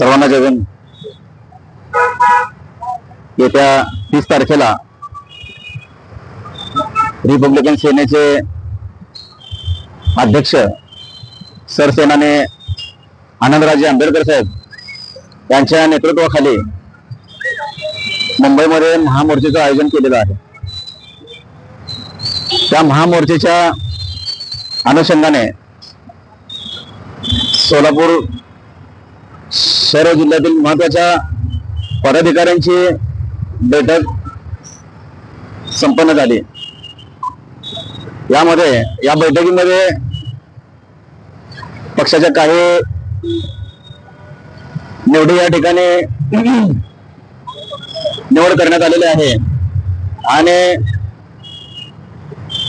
सर्वांना जय हिंद। येत्या 30 तारखेला रिपब्लिकन सेनेचे अध्यक्ष सरसेनाने आनंदराजे आंबेडकर साहेब यांच्या नेतृत्वाखाली मुंबईमध्ये महामोर्चेचं आयोजन केलेलं आहे। त्या महामोर्चेच्या अनुषंगाने सोलापूर शहर जिल्ह्यातील महत्त्वाच्या पदाधिकाऱ्यांची बैठक संपन्न झाली। या बैठकीमध्ये पक्षाच्या काही निवडी या ठिकाणी निवड करण्यात आलेली आहे आणि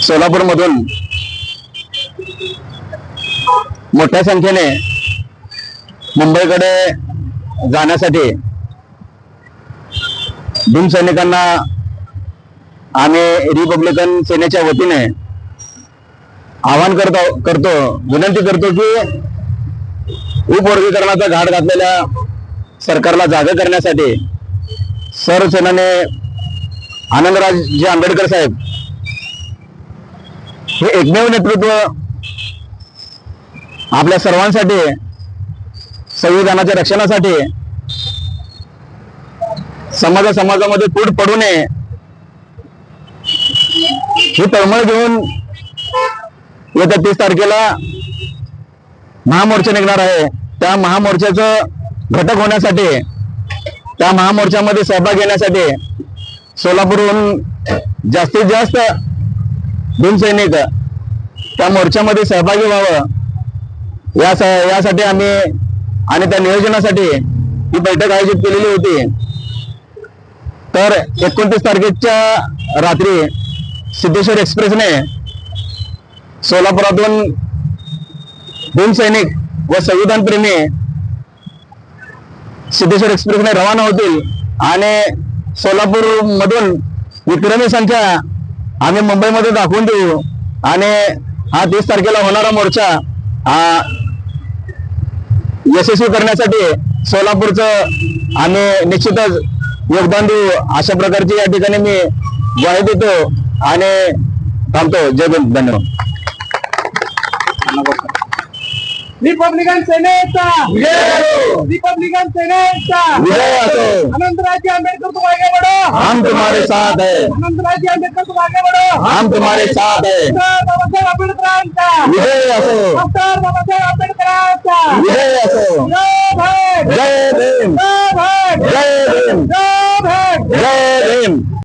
सोलापूरमधून मोठ्या संख्येने मुंबईकडे जाण्यासाठी भीमसैनिकांना आम्ही रिपब्लिकन सेनेच्या वतीने आवाहन करतो विनंती करतो की उपवर्गीकरणाचा घाट घातलेल्या सरकारला जागा करण्यासाठी सरसेनाने आनंदराजे आंबेडकर साहेब हे एकमेव नेतृत्व आपल्या सर्वांसाठी संविधानाच्या रक्षणासाठी समाजामध्ये फूट पडू नये ही तळमळ घेऊन येत्या 30 तारखेला महामोर्चा निघणार आहे। त्या महामोर्चाचं घटक होण्यासाठी त्या महामोर्चामध्ये सहभाग घेण्यासाठी सोलापूरहून जास्तीत जास्त भीमसैनिक त्या मोर्चामध्ये सहभागी व्हावं यासाठी आम्ही आणि त्या नियोजनासाठी ही बैठक आयोजित केलेली होती। तर 29 तारखेच्या रात्री सिद्धेश्वर एक्सप्रेसने सोलापुरातून भीमसैनिक व संविधान प्रेमी सिद्धेश्वर एक्सप्रेसने रवाना होतील आणि सोलापूर मधून विक्रमी संख्या आम्ही मुंबईमध्ये दाखवून देऊ आणि हा 30 तारखेला होणारा मोर्चा यशस्वी करण्यासाठी सोलापूरचं आम्ही निश्चितच योगदान देऊ अशा प्रकारची या ठिकाणी मी ग्वाही देतो आणि थांबतो। जय हिंद, धन्यवाद। रिपब्लिकन सेनेचा रिपब्लिकन सेनेचा आनंदराजे आंबेडकर तुम आगे बढ़ो, हम तुम्हारे साथ है। आनंदराजे आंबेडकर तुम आगे बढ़ो, हम तुम्हारे साथ है। डॉक्टर बाबासाहेब आंबेडकरांचा विजय असो, डॉक्टर बाबासाहेब आंबेडकरांचा विजय